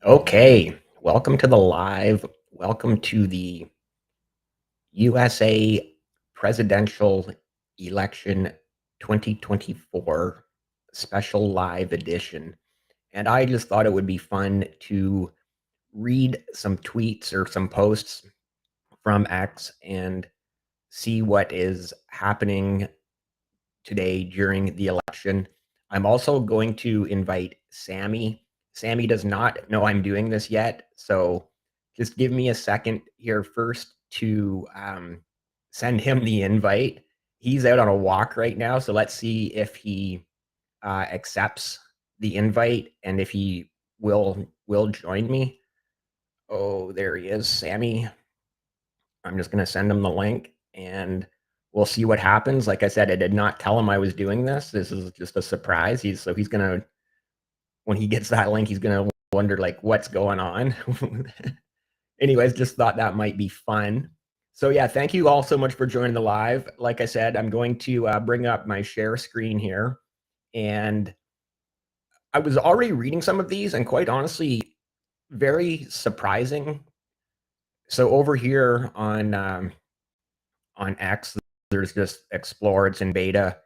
Okay, welcome to the live. Welcome to the USA presidential election 2024 special live edition. And I just thought it would be fun to read some tweets or some posts from X and see what is happening today during the election. I'm also going to invite Sammy. Sammy does not know I'm doing this yet, so just give me a second here first to send him the invite. He's out on a walk right now, so let's see if he accepts the invite and if he will join me. Oh, there he is, Sammy. I'm just going to send him the link and we'll see what happens. Like I said, I did not tell him I was doing this. This is just a surprise. He's going to, when he gets that link, he's going to wonder like what's going on. Anyways, just thought that might be fun. So yeah, thank you all so much for joining the live. Like I said, I'm going to bring up my share screen here, and I was already reading some of these, and quite honestly, very surprising. So over here on X, there's just Explore, it's in beta,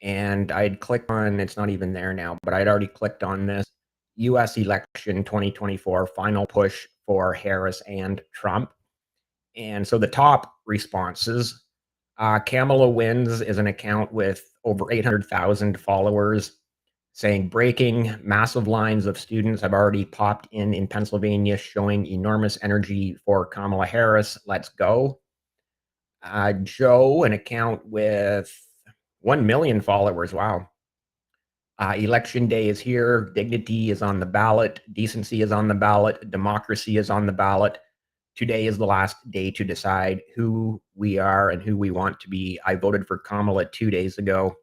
and I'd clicked on, it's not even there now, but I'd already clicked on this US election 2024 final push for Harris and Trump. And so the top responses, Kamala Wins is an account with over 800,000 followers saying breaking massive lines of students have already popped in Pennsylvania showing enormous energy for Kamala Harris. Let's go. Joe, an account with 1 million followers. Wow. Election day is here. Dignity is on the ballot. Decency is on the ballot. Democracy is on the ballot. Today is the last day to decide who we are and who we want to be. I voted for Kamala 2 days ago.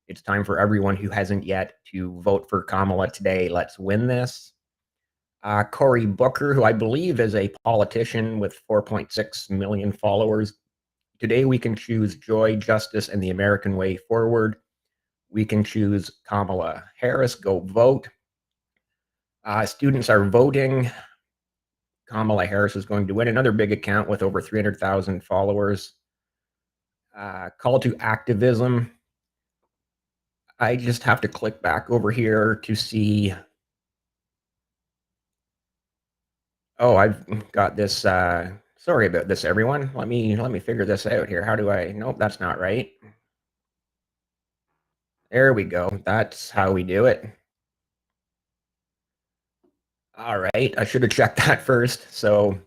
It's time for everyone who hasn't yet to vote for Kamala today. Let's win this. Cory Booker, who I believe is a politician with 4.6 million followers. Today, we can choose joy, justice, and the American way forward. We can choose Kamala Harris. Go vote. Students are voting. Kamala Harris is going to win. Another big account with over 300,000 followers. Call to activism. I just have to click back over here to see. Oh, I've got this. Sorry about this, everyone. Let me figure this out here. How do I? Nope, that's not right. There we go. That's how we do it. All right. I should have checked that first. So,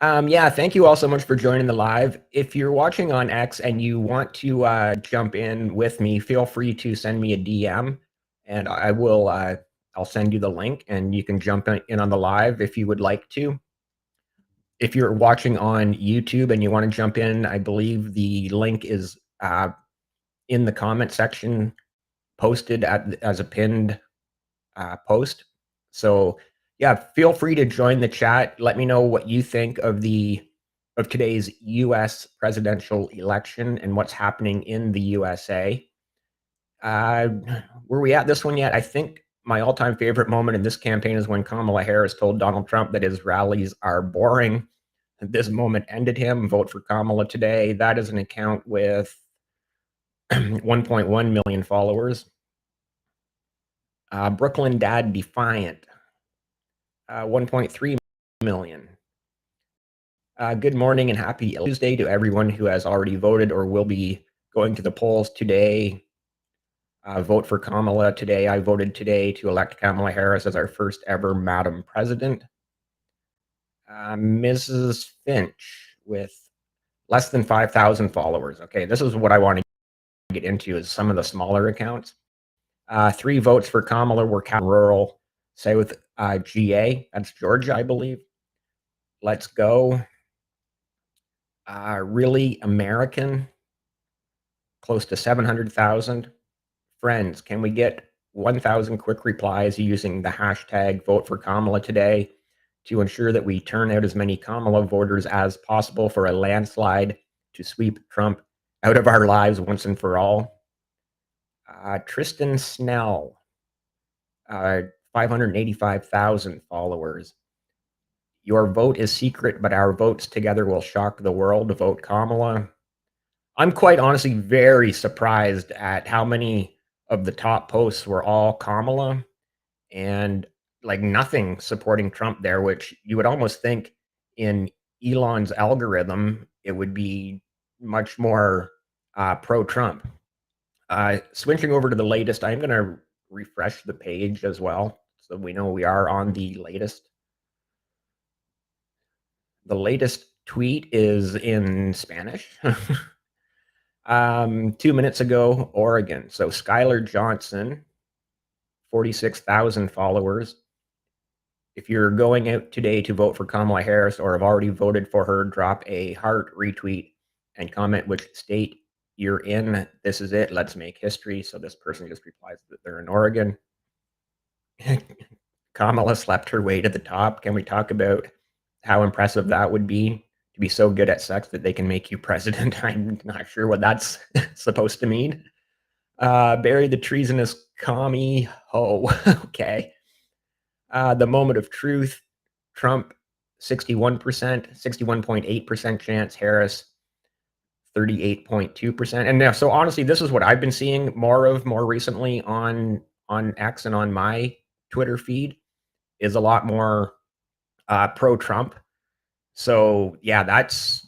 yeah, thank you all so much for joining the live. If you're watching on X and you want to jump in with me, feel free to send me a DM and I will, I'll send you the link and you can jump in on the live if you would like to. If you're watching on YouTube and you want to jump in, I believe the link is in the comment section posted as a pinned post. So yeah, feel free to join the chat. Let me know what you think of today's U.S. presidential election and what's happening in the USA. Were we at this one yet? I think my all-time favorite moment in this campaign is when Kamala Harris told Donald Trump that his rallies are boring. This moment ended him. Vote for Kamala today. That is an account with 1.1 million followers. Brooklyn Dad Defiant, 1.3 million. Good morning and happy Tuesday to everyone who has already voted or will be going to the polls today. Vote for Kamala today. I voted today to elect Kamala Harris as our first ever Madam President. Mrs. Finch with less than 5,000 followers. Okay, this is what I want to get into is some of the smaller accounts. 3 votes for Kamala were rural, say with GA. That's Georgia, I believe. Let's go. Really American, close to 700,000. Friends, can we get 1,000 quick replies using the hashtag vote for Kamala today to ensure that we turn out as many Kamala voters as possible for a landslide to sweep Trump out of our lives once and for all? Tristan Snell, 585,000 followers. Your vote is secret, but our votes together will shock the world. Vote Kamala. I'm quite honestly very surprised at how many of the top posts were all Kamala and like nothing supporting Trump there, which you would almost think in Elon's algorithm, it would be much more pro Trump. Switching over to the latest, I'm going to refresh the page as well so we know we are on the latest. The latest tweet is in Spanish. 2 minutes ago, Oregon. So Skylar Johnson, 46,000 followers. If you're going out today to vote for Kamala Harris or have already voted for her, drop a heart, retweet, and comment which state you're in. This is it. Let's make history. So this person just replies that they're in Oregon. Kamala slept her way to the top. Can we talk about how impressive that would be to be so good at sex that they can make you president? I'm not sure what that's supposed to mean. Bury the treasonous commie. Oh, okay. The moment of truth. Trump, 61%, 61.8% chance. Harris, 38.2%. And now, so honestly, this is what I've been seeing more recently on X and on my Twitter feed is a lot more pro Trump. So yeah, that's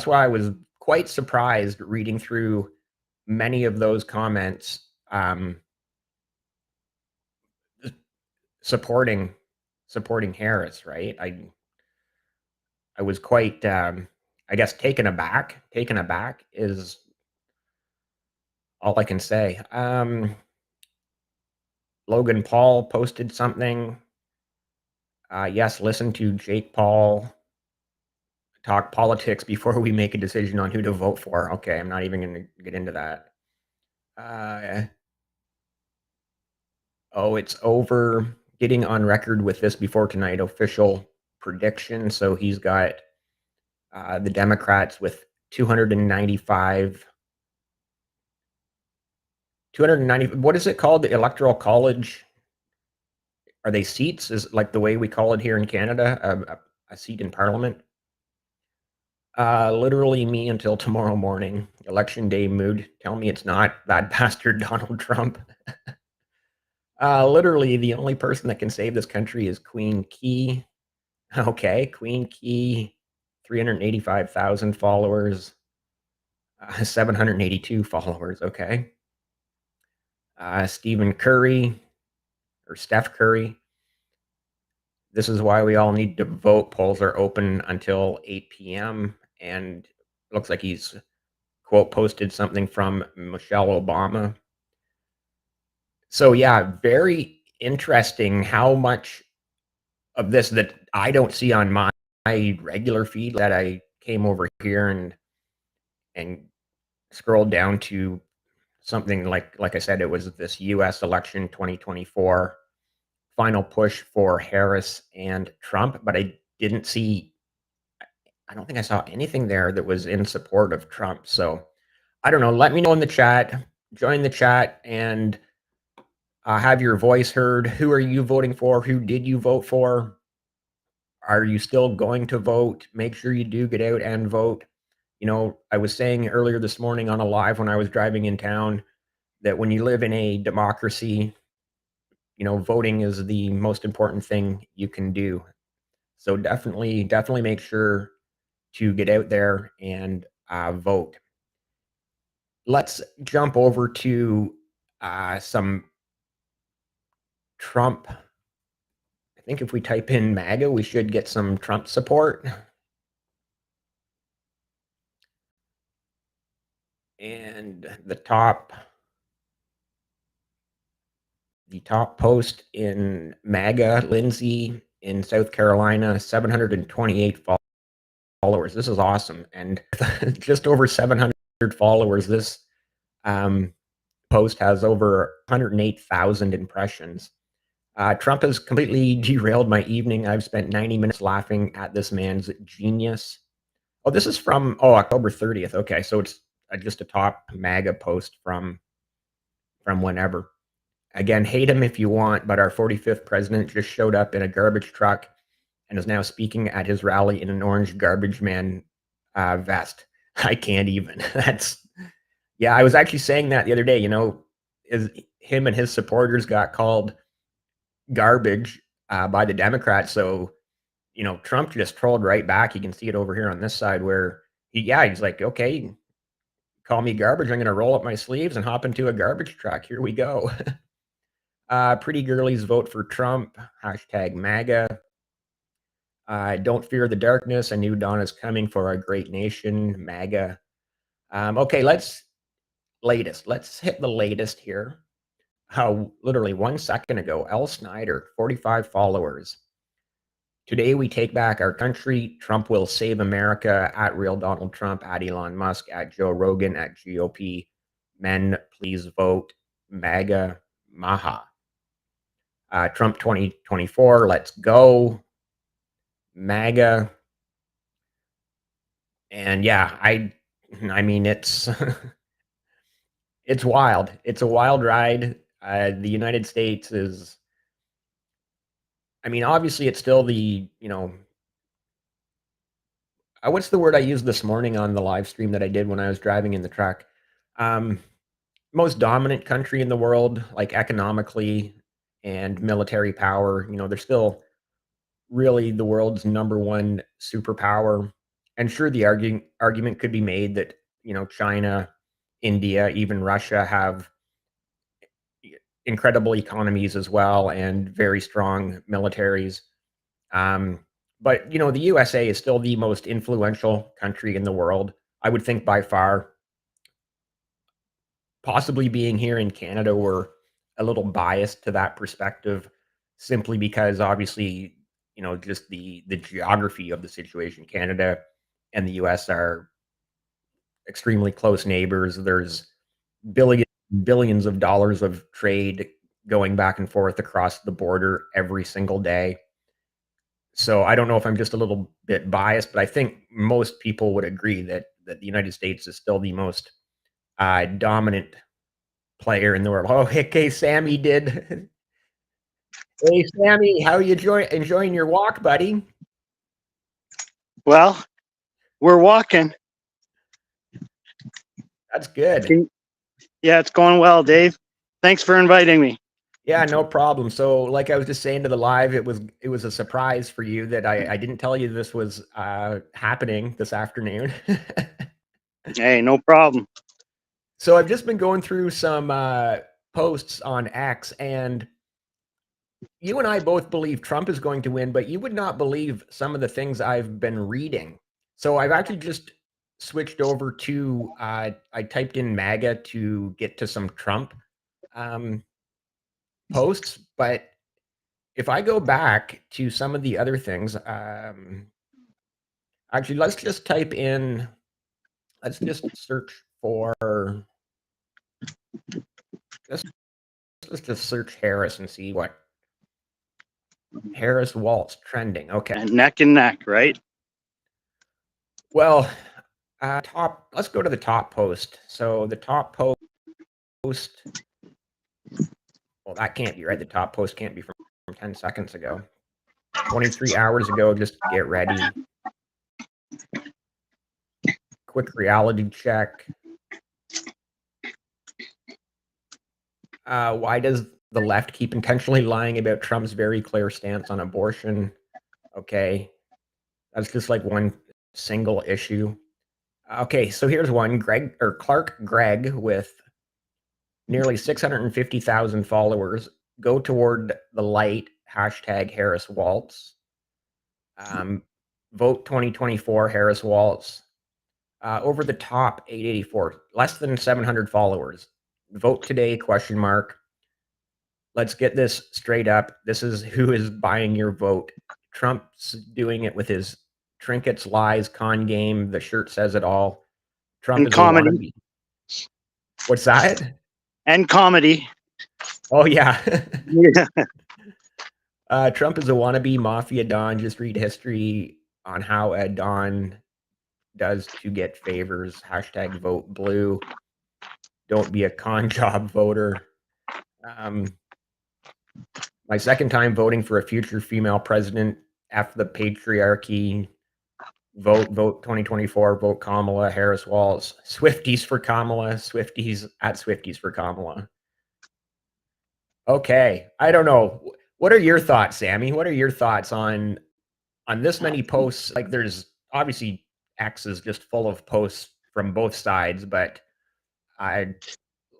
why I was quite surprised reading through many of those comments supporting Harris, right? I was quite I guess taken aback. Taken aback is all I can say. Logan Paul posted something. Yes, listen to Jake Paul talk politics before we make a decision on who to vote for. Okay, I'm not even going to get into that. Oh, it's over. Getting on record with this before tonight. Official prediction. So he's got the Democrats with 295. 290. What is it called? The Electoral College. Are they seats? Is like the way we call it here in Canada, a seat in Parliament? Literally me until tomorrow morning. Election day mood. Tell me it's not that bastard Donald Trump. Literally the only person that can save this country is Queen Key. Okay, Queen Key, 385,000 followers, 782 followers. Okay. Stephen Curry or Steph Curry. This is why we all need to vote. Polls are open until 8 p.m. And looks like he's, quote, posted something from Michelle Obama. So, yeah, very interesting how much of this that I don't see on my regular feed that I came over here and scrolled down to something like I said, it was this U.S. election 2024 final push for Harris and Trump, but I didn't see. I don't think I saw anything there that was in support of Trump. So I don't know. Let me know in the chat. Join the chat and have your voice heard. Who are you voting for? Who did you vote for? Are you still going to vote? Make sure you do get out and vote. You know, I was saying earlier this morning on a live when I was driving in town that when you live in a democracy, you know, voting is the most important thing you can do. So definitely make sure to get out there and vote. Let's jump over to some Trump. I think if we type in MAGA, we should get some Trump support. And the top post in MAGA, Lindsay in South Carolina, 728 followers. This is awesome. And just over 700 followers, this post has over 108,000 impressions. Trump has completely derailed my evening. I've spent 90 minutes laughing at this man's genius. Oh, this is from October 30th. Okay, so it's just a top MAGA post from whenever. Again, hate him if you want, but our 45th president just showed up in a garbage truck and is now speaking at his rally in an orange garbage man vest. I can't even. That's yeah. I was actually saying that the other day. Is him and his supporters got called garbage by the Democrats. So Trump just trolled right back. You can see it over here on this side where he's like, okay, call me garbage. I'm going to roll up my sleeves and hop into a garbage truck. Here we go. Pretty girlies vote for Trump. Hashtag MAGA. Don't fear the darkness. A new dawn is coming for our great nation. MAGA. Okay, let's hit the latest here. Literally 1 second ago, L. Snyder, 45 followers. Today we take back our country. Trump will save America. At Real Donald Trump. At Elon Musk. At Joe Rogan. At GOP. Men, please vote. MAGA. Maha. Trump 2024. Let's go. MAGA. And yeah, I mean it's it's wild. It's a wild ride. The United States is, I mean, obviously it's still what's the word I used this morning on the live stream that I did when I was driving in the truck? Um, Most dominant country in the world, like economically and military power. They're still really the world's number one superpower. And sure, the argument could be made that, China, India, even Russia have incredible economies as well and very strong militaries. Um, but the USA is still the most influential country in the world. I would think by far. Possibly being here in Canada, we're a little biased to that perspective, simply because obviously, just the geography of the situation. Canada and the US are extremely close neighbors. There's billions billions of dollars of trade going back and forth across the border every single day. So I don't know if I'm just a little bit biased, but I think most people would agree that the United States is still the most dominant player in the world. Oh, hey, Sammy did. Hey, Sammy, how are you enjoying your walk, buddy? Well, we're walking. That's good. Yeah, it's going well, Dave. Thanks for inviting me. Yeah, no problem. So, like I was just saying to the live, it was a surprise for you that I didn't tell you this was happening this afternoon. Hey, no problem. So I've just been going through some posts on X, and you and I both believe Trump is going to win, but you would not believe some of the things I've been reading. So I've actually just switched over to I typed in MAGA to get to some Trump posts, but if I go back to some of the other things, actually, let's just search for, let's just search Harris and see what Harris Waltz trending. Okay. And neck and neck, right? Well, let's go to the top post. So the top post, well, that can't be right. The top post can't be from 10 seconds ago. 23 hours ago, just get ready. Quick reality check. Why does the left keep intentionally lying about Trump's very clear stance on abortion? Okay. That's just like one single issue. Okay, so here's one. Clark Gregg with nearly 650,000 followers. Go toward the light. Hashtag Harris Waltz. Vote 2024 Harris Waltz. Over the top 884. Less than 700 followers. Vote today? Question mark. Let's get this straight up. This is who is buying your vote. Trump's doing it with his trinkets, lies, con game. The shirt says it all. Trump and is comedy. a wannabe. What's that? And comedy. Oh, yeah. Yeah. Trump is a wannabe mafia don. Just read history on how a don does to get favors. Hashtag vote blue. Don't be a con job voter. My second time voting for a future female president. F the patriarchy. Vote 2024. Vote Kamala Harris Walls. Swifties for Kamala. Swifties for Kamala. Okay, I don't know. What are your thoughts, Sammy? What are your thoughts on this many posts? Like, there's obviously X is just full of posts from both sides, but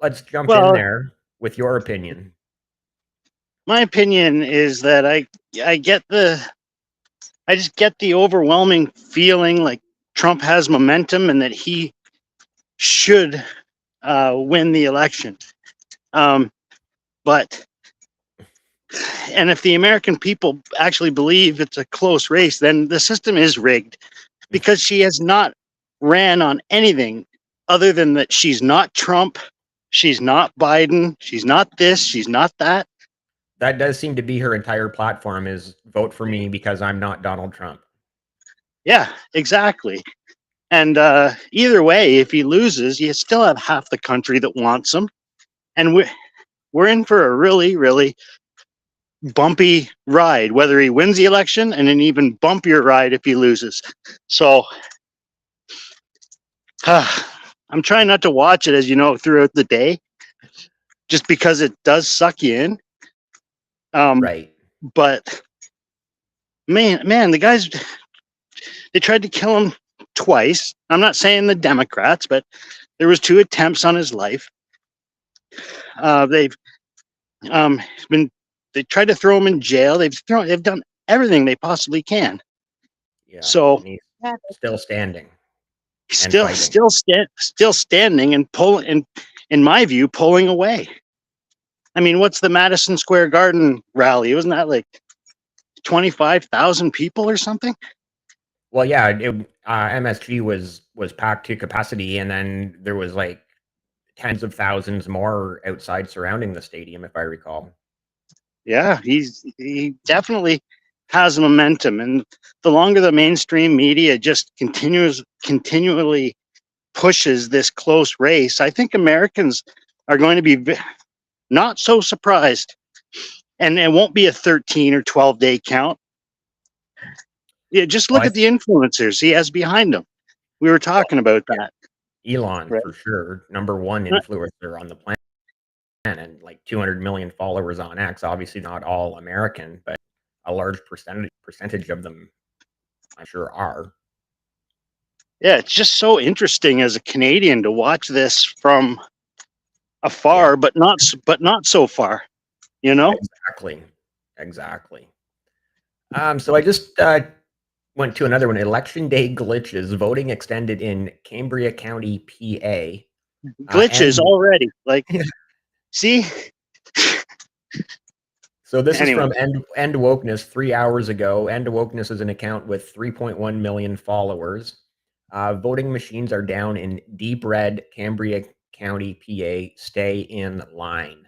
let's jump in Well, there with your opinion. my opinion is that I just get the overwhelming feeling like Trump has momentum and that he should win the election. But if the American people actually believe it's a close race, then the system is rigged, because she has not ran on anything other than that she's not Trump, she's not Biden, she's not this, she's not that. That does seem to be her entire platform, is vote for me because I'm not Donald Trump. Yeah, exactly. And either way, if he loses, you still have half the country that wants him. And we're in for a really, really bumpy ride, whether he wins the election, and an even bumpier ride if he loses. So I'm trying not to watch it, as you know, throughout the day, just because it does suck you in. Right. But man, the guys, they tried to kill him twice. I'm not saying the Democrats, but there was 2 attempts on his life. They've they tried to throw him in jail. They've done everything they possibly can. Yeah. So he's still standing. Still standing and pulling, in my view, pulling away. I mean, what's the Madison Square Garden rally? Wasn't that like 25,000 people or something? Well, yeah, MSG was packed to capacity, and then there was like tens of thousands more outside surrounding the stadium, if I recall. Yeah, he definitely has momentum, and the longer the mainstream media just continually pushes this close race, I think Americans are going to be not so surprised, and it won't be a 13 or 12-day count. Yeah, just look at the influencers he has behind him. We were talking about that. Elon, right? for sure, #1 influencer on the planet, and like 200 million followers on X. Obviously not all American, but a large percentage of them, I'm sure, are. Yeah, it's just so interesting as a Canadian to watch this from afar, but not so far. You know? Exactly. So I just went to another one. Election day glitches. Voting extended in Cambria County, PA. Glitches already. Like, see? So this is from End Wokeness 3 hours ago. End Wokeness is an account with 3.1 million followers. Voting machines are down in deep red, Cambria County, PA. Stay in line.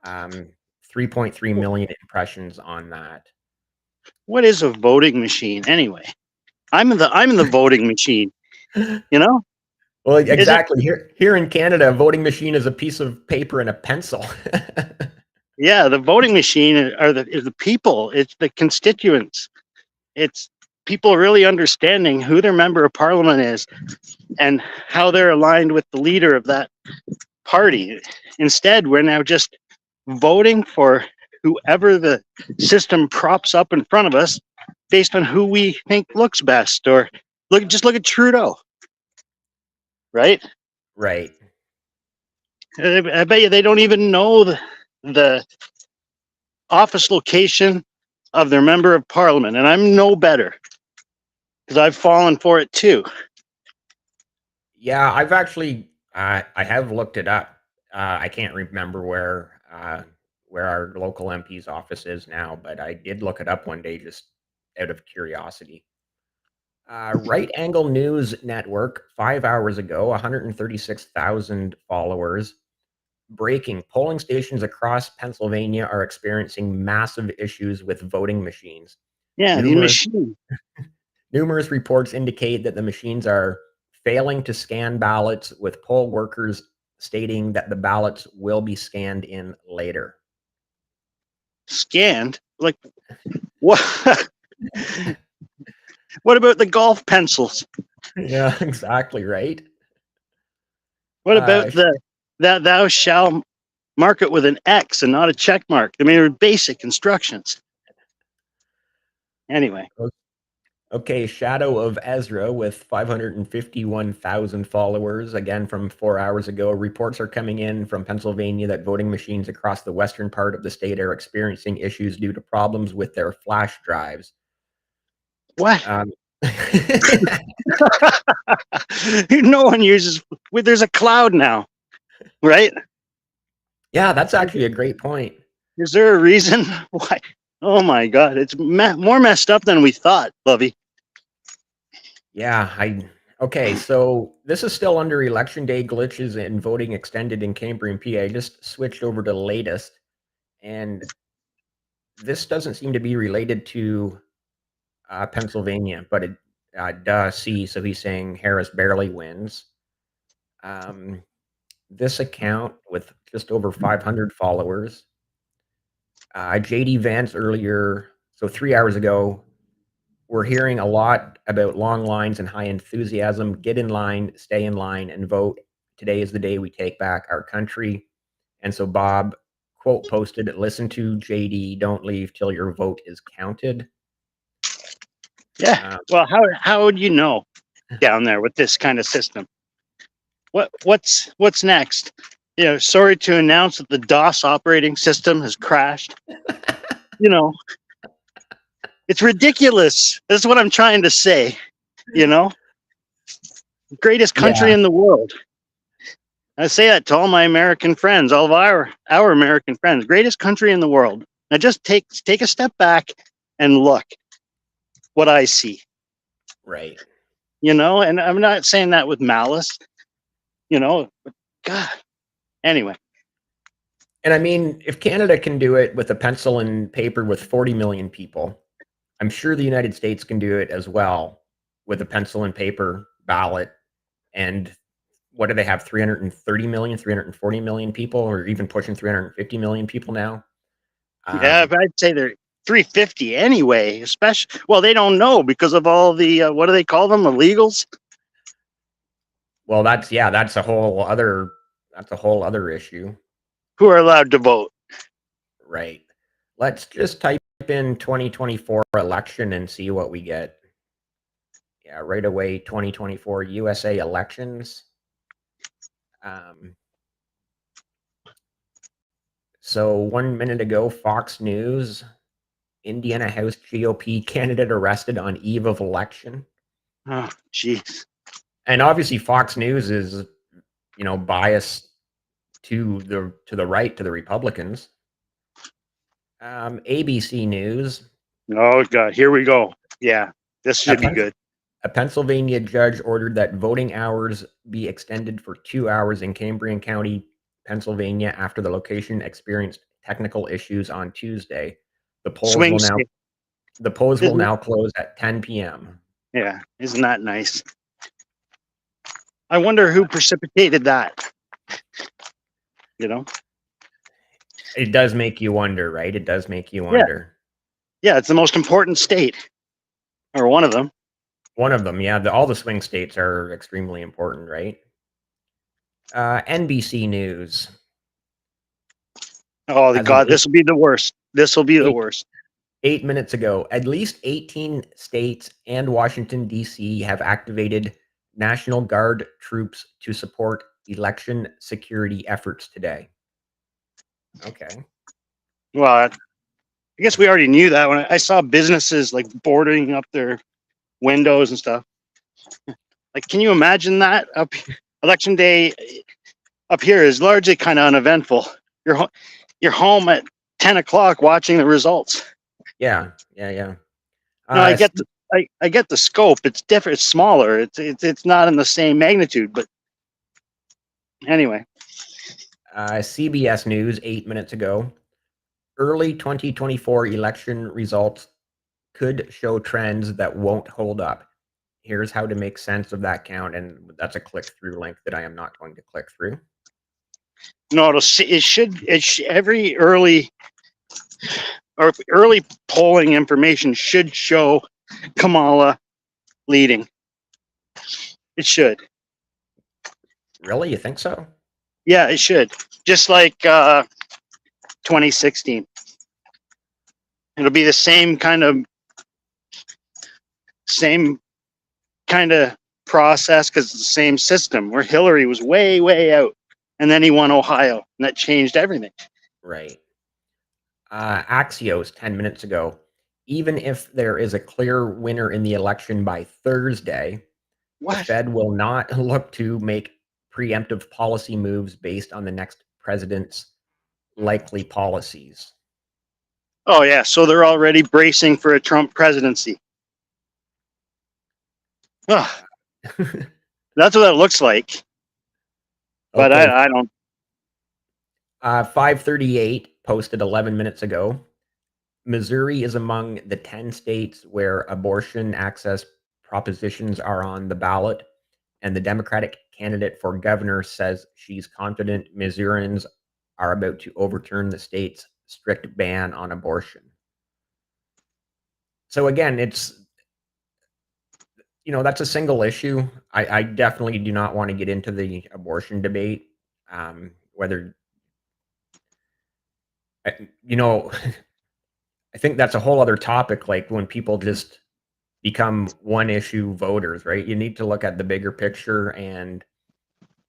3.3 million impressions on that. What is a voting machine anyway? I'm in the voting machine. You know? Well, exactly. Here in Canada, a voting machine is a piece of paper and a pencil. Yeah, the voting machine is the people. It's the constituents. It's people really understanding who their member of parliament is and how they're aligned with the leader of that party. Instead, we're now just voting for whoever the system props up in front of us based on who we think looks best. Or look at Trudeau, right? Right. I bet you they don't even know the office location of their member of parliament, and I'm no better because I've fallen for it too. Yeah, I've actually I have looked it up. I can't remember where our local MP's office is now, but I did look it up one day just out of curiosity. Right Angle News Network, 5 hours ago, 136,000 followers. Breaking: polling stations across Pennsylvania are experiencing massive issues with voting machines. Yeah, the machine. Numerous reports indicate that the machines are failing to scan ballots, with poll workers stating that the ballots will be scanned in later. Scanned? Like what? What about the golf pencils? Yeah, exactly right. What about the that thou shall mark it with an X and not a check mark? I mean, they're basic instructions. Anyway. Okay, Shadow of Ezra with 551,000 followers, again from 4 hours ago. Reports are coming in from Pennsylvania that voting machines across the western part of the state are experiencing issues due to problems with their flash drives. What? Um, No one uses. There's a cloud now, right? yeah, that's actually a great point. Is there a reason why? Oh my God, it's more messed up than we thought, Lovey. Yeah, okay, so this is still under election day glitches and voting extended in Cambrian, PA. I just switched over to the latest, and this doesn't seem to be related to Pennsylvania, but it does see. So he's saying Harris barely wins. This account with just over 500 followers. JD Vance earlier, so 3 hours ago, we're hearing a lot about long lines and high enthusiasm. Get in line, stay in line, and vote. Today is the day we take back our country. And so Bob, quote, posted, listen to JD, don't leave till your vote is counted. Yeah. Well, how would you know down there with this kind of system? What's next? You know, sorry to announce that the DOS operating system has crashed. You know, it's ridiculous. That's what I'm trying to say. You know, greatest country Yeah, in the world. I say that to all my American friends, all of our American friends. Greatest country in the world. Now just take a step back and look what I see. right. You know, and I'm not saying that with malice. You know, but God. Anyway. And I mean, if Canada can do it with a pencil and paper with 40 million people, I'm sure the United States can do it as well with a pencil and paper ballot. And what do they have? 330 million, 340 million people, or even pushing 350 million people now? Yeah, but I'd say they're 350 anyway, especially well, they don't know because of all the what do they call them? Illegals? Well, that's a whole other issue. Who are allowed to vote. Right. Let's just type in 2024 election and see what we get. Yeah, right away, 2024 USA elections. So 1 minute ago, Fox News, Indiana House GOP candidate arrested on eve of election. Oh, jeez. And obviously Fox News is, biased to the right, to the Republicans. ABC News. Oh God, here we go. Yeah, this should be good. A Pennsylvania judge ordered that voting hours be extended for 2 hours in Cambrian County, Pennsylvania, after the location experienced technical issues on Tuesday. The polls Swing will now state. close at 10 p.m. Yeah, isn't that nice? I wonder who precipitated that. You know? It does make you wonder, right? It does make you wonder. Yeah, it's the most important state, or one of them. One of them, yeah. All the swing states are extremely important, right? NBC News. Oh God, this will be the worst. This will be the worst. 8 minutes ago, at least 18 states and Washington, D.C. have activated National Guard troops to support election security efforts today. Okay. Well, I guess we already knew that when I saw businesses like boarding up their windows and stuff. Like, can you imagine that? Election day up here is largely kind of uneventful. You're home at 10 o'clock watching the results. Yeah. No, I get the scope. It's different. It's smaller. It's not in the same magnitude. But anyway, CBS News 8 minutes ago. Early 2024 election results could show trends that won't hold up. Here's how to make sense of that count, and that's a click-through link that I am not going to click through. No, every early polling information should show Kamala leading. It should. Really? You think so? Yeah, it should. Just like 2016. It'll be the same kind of process because it's the same system where Hillary was way out, and then he won Ohio, and that changed everything. Right. Axios 10 minutes ago. Even if there is a clear winner in the election by Thursday, the Fed will not look to make preemptive policy moves based on the next president's likely policies. Oh yeah, so they're already bracing for a Trump presidency. Ugh. That's what it looks like. But Okay. I don't. 538 posted 11 minutes ago. Missouri is among the 10 states where abortion access propositions are on the ballot, and the Democratic candidate for governor says she's confident Missourians are about to overturn the state's strict ban on abortion. So again, it's, that's a single issue. I definitely do not want to get into the abortion debate. Whether, I think that's a whole other topic. Like when people just become one issue voters, right? You need to look at the bigger picture and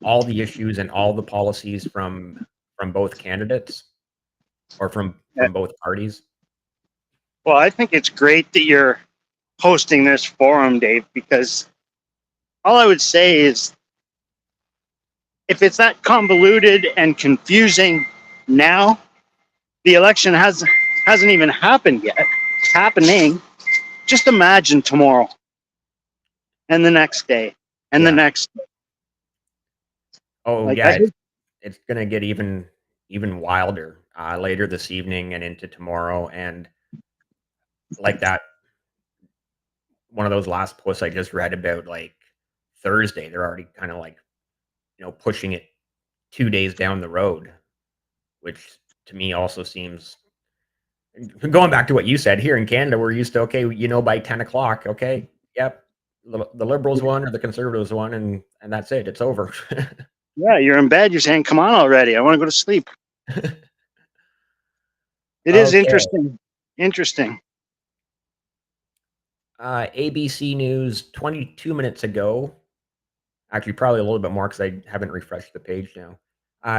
all the issues and all the policies from both candidates or from both parties. Well, I think it's great that you're hosting this forum, Dave, because all I would say is if it's that convoluted and confusing now, the election hasn't even happened yet. It's happening. Just imagine tomorrow and the next day and the next day. Oh, yeah, it's going to get even wilder later this evening and into tomorrow. And like that, one of those last posts I just read about, like Thursday, they're already kind of like, pushing it 2 days down the road, which to me also seems, going back to what you said, here in Canada, we're used to, okay, by 10 o'clock, okay, yep, the Liberals won or the Conservatives won, and that's it. It's over. Yeah, you're in bed. You're saying, come on already. I want to go to sleep. It is interesting. Interesting. ABC News 22 minutes ago. Actually, probably a little bit more because I haven't refreshed the page now.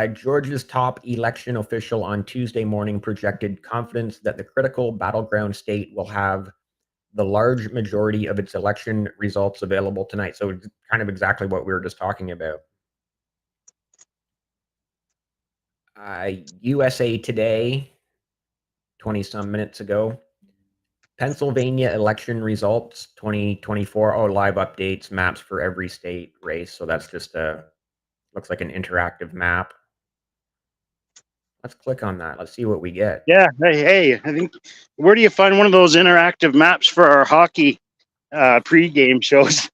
Georgia's top election official on Tuesday morning projected confidence that the critical battleground state will have the large majority of its election results available tonight. So it's kind of exactly what we were just talking about. USA Today, 20-some minutes ago. Pennsylvania election results 2024. Oh, live updates, maps for every state race. So that's just looks like an interactive map. Let's click on that. Let's see what we get. Yeah. Hey, I think, where do you find one of those interactive maps for our hockey pre-game shows?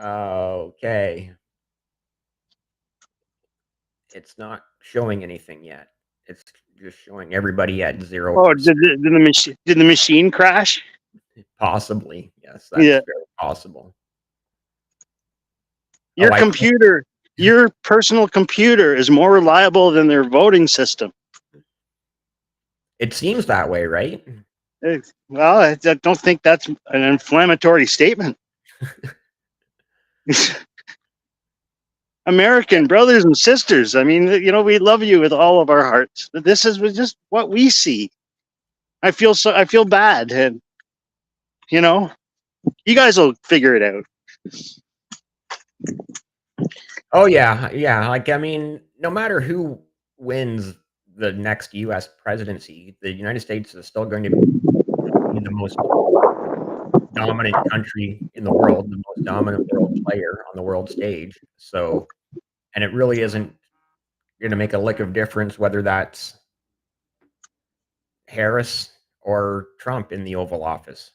Okay. It's not showing anything yet. It's just showing everybody at 0%. Oh, did the machine crash? Possibly. Yes, that's very possible. Your computer, your personal computer is more reliable than their voting system. It seems that way, right? Well, I don't think that's an inflammatory statement. American brothers and sisters, I mean, we love you with all of our hearts. But this is just what we see. I feel bad, and you guys will figure it out. Oh yeah. Like, I mean, no matter who wins the next U.S. presidency, the United States is still going to be the most dominant country in the world, the most dominant world player on the world stage. So, and it really isn't going to make a lick of difference whether that's Harris or Trump in the Oval Office.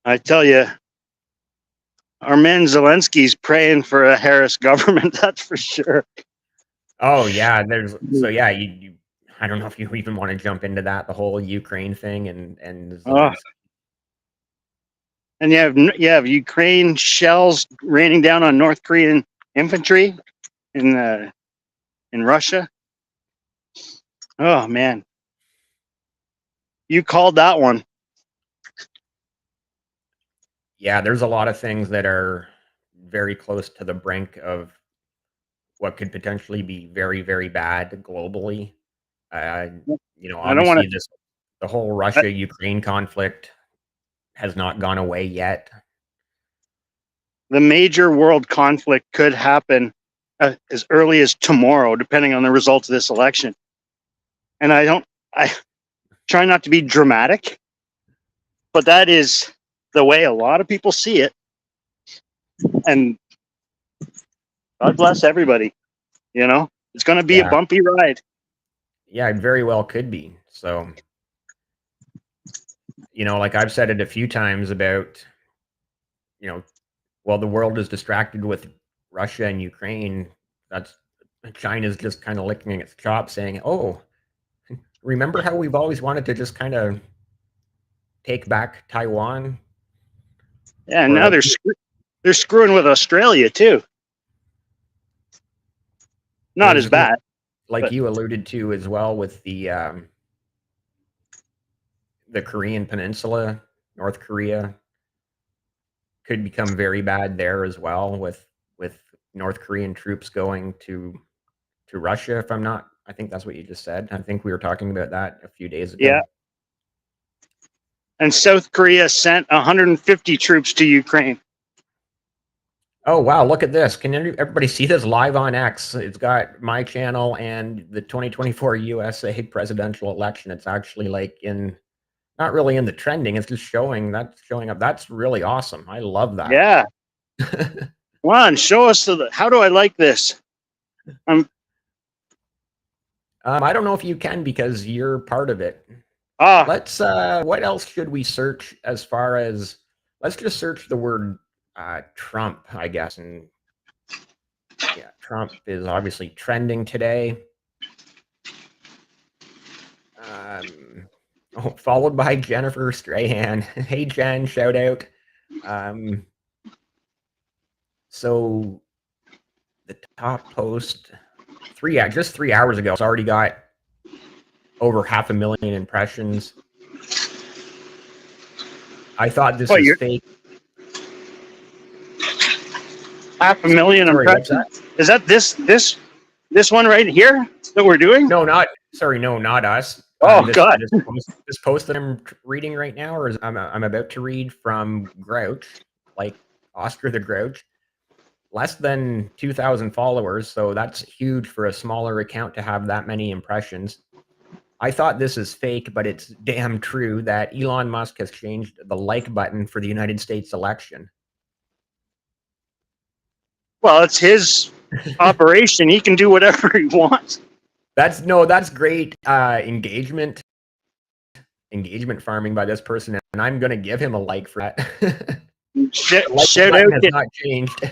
I tell you, our man Zelensky's praying for a Harris government. That's for sure. Oh yeah, yeah, I don't know if you even want to jump into that, the whole Ukraine thing and Oh, Zelensky. and you have Ukraine shells raining down on North Korean infantry in Russia. Oh man, you called that one. Yeah, there's a lot of things that are very close to the brink of what could potentially be very, very bad globally. Uh, I don't want obviously the whole to. Russia-Ukraine conflict has not gone away yet. The major world conflict could happen as early as tomorrow, depending on the results of this election. And I try not to be dramatic, but that is the way a lot of people see it. And God bless everybody. It's going to be a Yeah. bumpy ride. Yeah, it very well could be. So, like I've said it a few times about, while the world is distracted with Russia and Ukraine, that's China's just kind of licking its chops saying, "Oh, remember how we've always wanted to just kind of take back Taiwan?" Yeah, and Or now like they're screwing with Australia too. I Not was as just gonna, bad. like But you alluded to as well with the Korean Peninsula, North Korea could become very bad there as well with North Korean troops going to Russia. If I'm not, I think that's what you just said. I think we were talking about that a few days yeah, ago. and South Korea sent 150 troops to Ukraine. Oh wow, look at this. Can everybody see this live on X? It's got my channel and the 2024 USA presidential election. It's actually like not really in the trending, it's just showing up. That's really awesome. I love that. Yeah, come on, show us how do I like this? I don't know if you can because you're part of it. Ah, What else should we search as far as, let's just search the word Trump, I guess. And yeah, Trump is obviously trending today. Followed by Jennifer Strahan. Hey, Jen, shout out. So the top post, just 3 hours ago, it's already got over 500,000 impressions. I thought this is you're fake. 500,000 Sorry, what's that? impressions. Is that this one right here that we're doing? No, not us. Oh This God. this post that I'm reading right now, or I'm about to read from Grouch, like Oscar the Grouch, less than 2,000 followers, so that's huge for a smaller account to have that many impressions. I thought this is fake, but it's damn true that Elon Musk has changed the like button for the United States election. Well, it's his operation. He can do whatever he wants. That's great engagement farming by this person, and I'm going to give him a like for that. Shout out has not changed.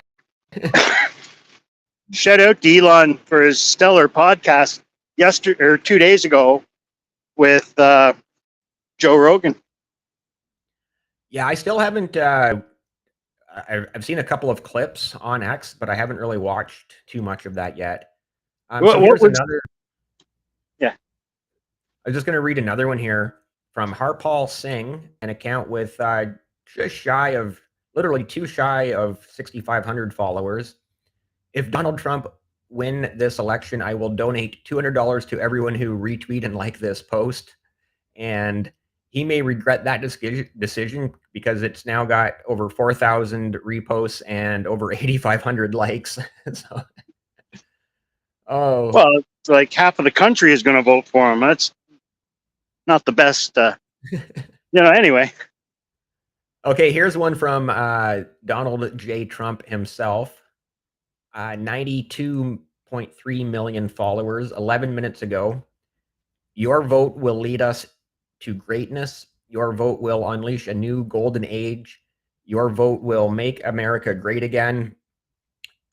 Shout out to Elon for his stellar podcast yesterday or 2 days ago with Joe Rogan. Yeah, I still haven't. I've seen a couple of clips on X, but I haven't really watched too much of that yet. So here's another. Yeah, I was just going to read another one here from Harpal Singh, an account with literally too shy of 6,500 followers. If Donald Trump win this election, I will donate $200 to everyone who retweet and like this post. And he may regret that decision because it's now got over 4,000 reposts and over 8,500 likes. So, well, it's like half of the country is going to vote for him. That's not the best. Anyway. Okay, here's one from Donald J. Trump himself. 92.3 million followers 11 minutes ago. Your vote will lead us to greatness. Your vote will unleash a new golden age. Your vote will make America great again,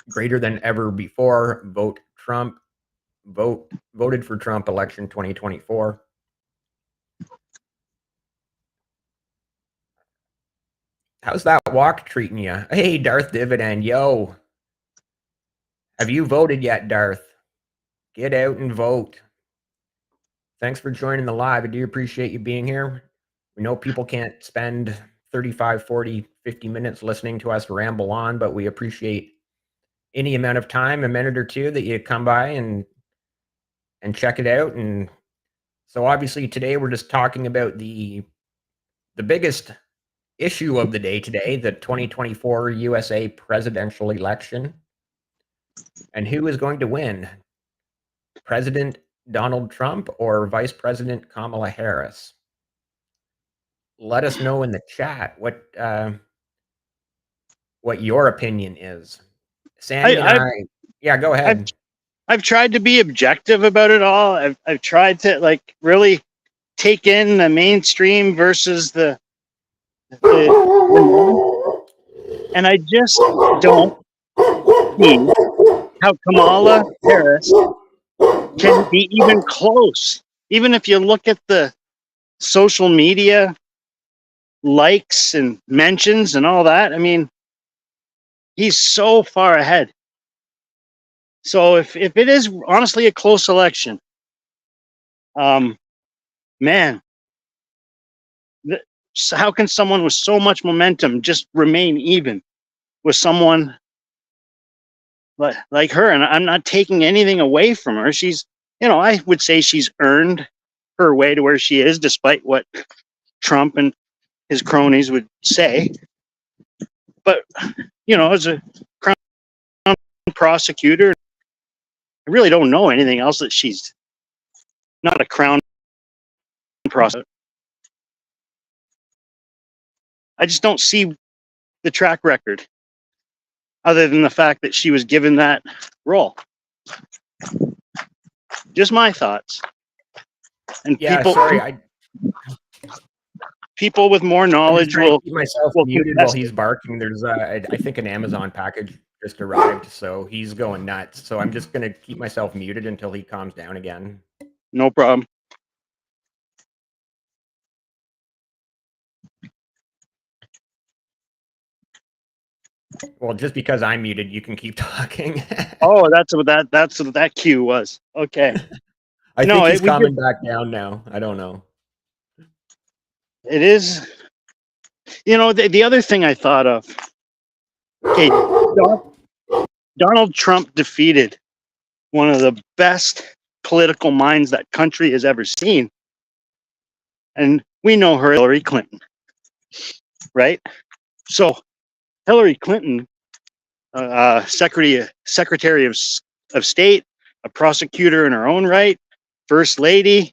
greater than ever before. Vote Trump. Voted for Trump election 2024. How's that walk treating you? Hey, Darth Dividend, yo. Have you voted yet, Darth? Get out and vote. Thanks for joining the live. I do appreciate you being here. We know people can't spend 35, 40, 50 minutes listening to us ramble on, but we appreciate any amount of time, a minute or two, that you come by and check it out. And so obviously today we're just talking about the biggest issue of the day today, the 2024 USA presidential election, and who is going to win, President Donald Trump or Vice President Kamala Harris? Let us know in the chat what your opinion is. Sandy and I've yeah, go I've ahead. I've tried to be objective about it all. I've tried to like really take in the mainstream versus the and I just don't see how Kamala Harris can be even close. Even if you look at the social media likes and mentions and all that, I mean, he's so far ahead. So if it is honestly a close election, man, so how can someone with so much momentum just remain even with someone like her? And I'm not taking anything away from her. She's, I would say she's earned her way to where she is, despite what Trump and his cronies would say. But, as a crown prosecutor, I really don't know anything else that she's not a crown prosecutor. I just don't see the track record other than the fact that she was given that role. Just my thoughts. And Yeah, sorry, people with more I'm just knowledge trying to will keep myself muted while he's barking. There's I think an Amazon package just arrived, so he's going nuts. So I'm just gonna keep myself muted until he calms down again. No problem. Well, just because I'm muted, you can keep talking. Oh, that's what that cue was. Okay. I think he's coming back down now. I don't know. It is. The other thing I thought of. Okay, Donald Trump defeated one of the best political minds that country has ever seen, and we know her, Hillary Clinton, right? So Hillary Clinton, Secretary of State, a prosecutor in her own right, First Lady,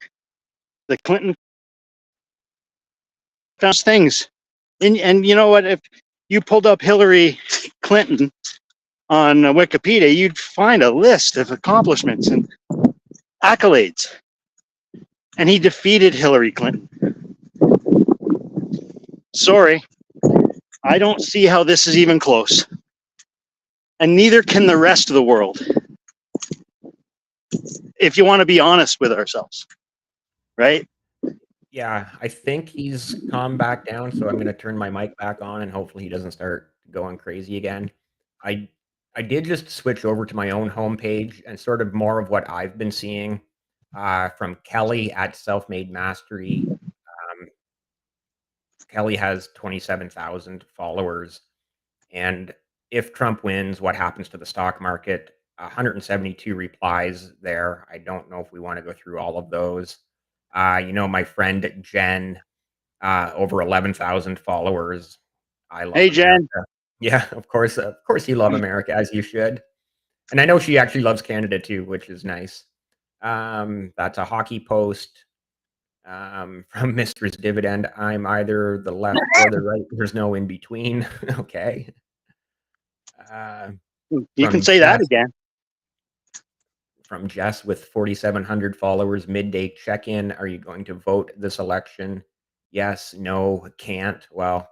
the Clinton things. And you know what? If you pulled up Hillary Clinton on Wikipedia, you'd find a list of accomplishments and accolades. And he defeated Hillary Clinton. Sorry, I don't see how this is even close. And neither can the rest of the world. If you want to be honest with ourselves, right? Yeah, I think he's calmed back down, so I'm going to turn my mic back on and hopefully he doesn't start going crazy again. I did just switch over to my own homepage and sort of more of what I've been seeing from Kelly at Self-Made Mastery. Kelly has 27,000 followers. And if Trump wins, what happens to the stock market? 172 replies there. I don't know if we want to go through all of those. My friend Jen, over 11,000 followers. I love America. Jen. Yeah, of course you love America, as you should. And I know she actually loves Canada too, which is nice. That's a hockey post from Mistress Dividend. I'm either the left or the right. There's no in between. Okay. You can say that again. From Jess with 4,700 followers, midday check-in. Are you going to vote this election? Yes, no, can't. Well,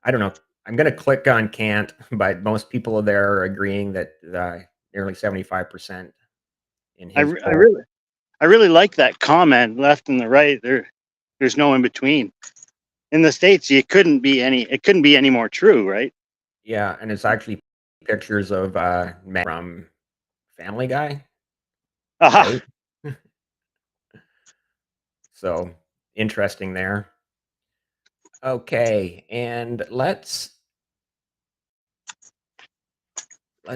I don't know. I'm going to click on can't, but most people there are agreeing that nearly 75% in I, his re- I poll. really I really like that comment, left and the right. There's no in between. In the States, it couldn't be any more true, right? Yeah, and it's actually pictures of men from Family Guy, Aha. right? So interesting there. Okay, and let's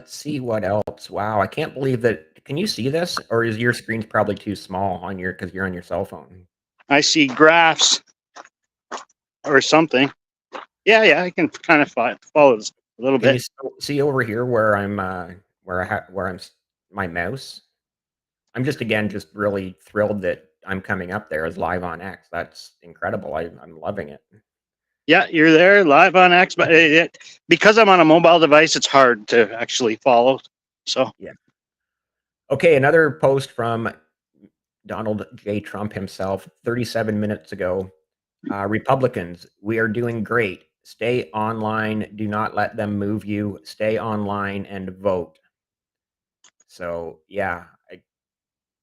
see what else. Wow, I can't believe that. Can you see this, or is your screen's probably too small on your because you're on your cell phone? I see graphs or something. Yeah, I can kind of follow this a little Can bit. you see over here where I'm my mouse? I'm just again just really thrilled that I'm coming up there as live on X. That's incredible. I'm loving it. Yeah, you're there live on X, but because I'm on a mobile device, it's hard to actually follow. So Yeah. Okay, another post from Donald J. Trump himself 37 minutes ago. Republicans, we are doing great. Stay online. Do not let them move you. Stay online and vote. So, yeah,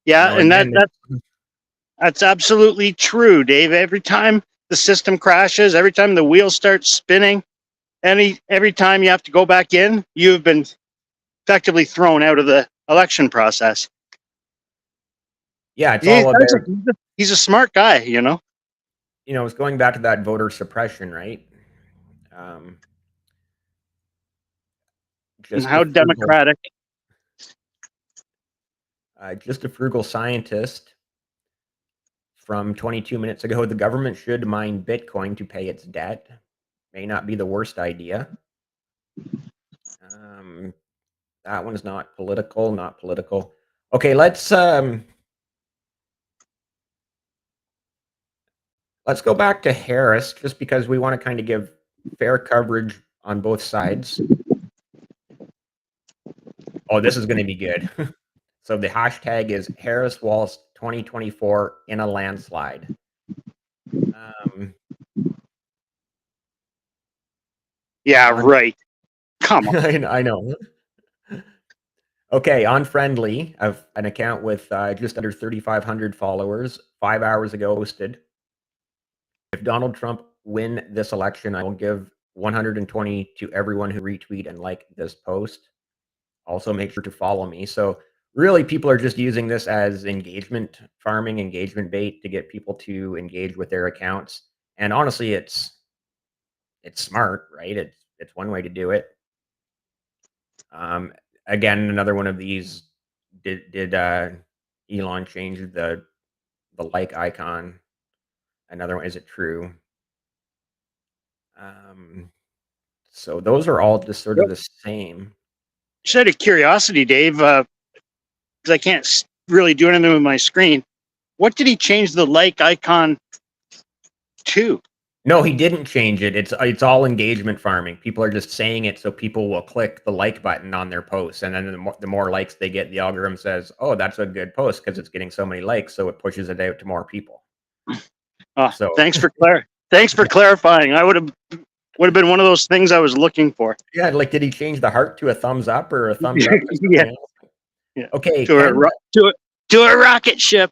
yeah, and again, that's absolutely true, Dave. Every time the system crashes, every time the wheels start spinning, every time you have to go back in, you've been effectively thrown out of the election process. yeah, it's all about, He's a smart guy, you know. it's going back to that voter suppression, right? Um, And just a how frugal, democratic. just a frugal scientist from 22 minutes ago. The government should mine Bitcoin to pay its debt. May not be the worst idea. Um, that one's not political, not political. Okay, let's go back to Harris just because we want to kind of give fair coverage on both sides. Oh, this is going to be good. So the hashtag is Harris Walz 2024 in a landslide. Um, Yeah, on right. Come on. I know. Okay, on Friendly, of an account with just under 3,500 followers, 5 hours ago posted, if Donald Trump win this election, I will give 120 to everyone who retweet and like this post. Also, make sure to follow me. So, really, people are just using this as engagement farming, engagement bait to get people to engage with their accounts. And honestly, it's smart, right? It's one way to do it. Um, Again, another one of these. Did Elon change the like icon? Another one. Is it true? Um, so those are all just sort of the same. Just out of curiosity, Dave, because I can't really do anything with my screen. What did he change the like icon to? No, he didn't change it. It's all engagement farming. People are just saying it so people will click the like button on their posts, and then the more likes they get, the algorithm says, "Oh, that's a good post because it's getting so many likes," so it pushes it out to more people. So Thanks for clarifying. I would have been one of those things I was looking for. yeah, like did he change the heart to a thumbs up or a thumbs up to Yeah, something else? yeah. Okay, To a Ken. to a rocket ship.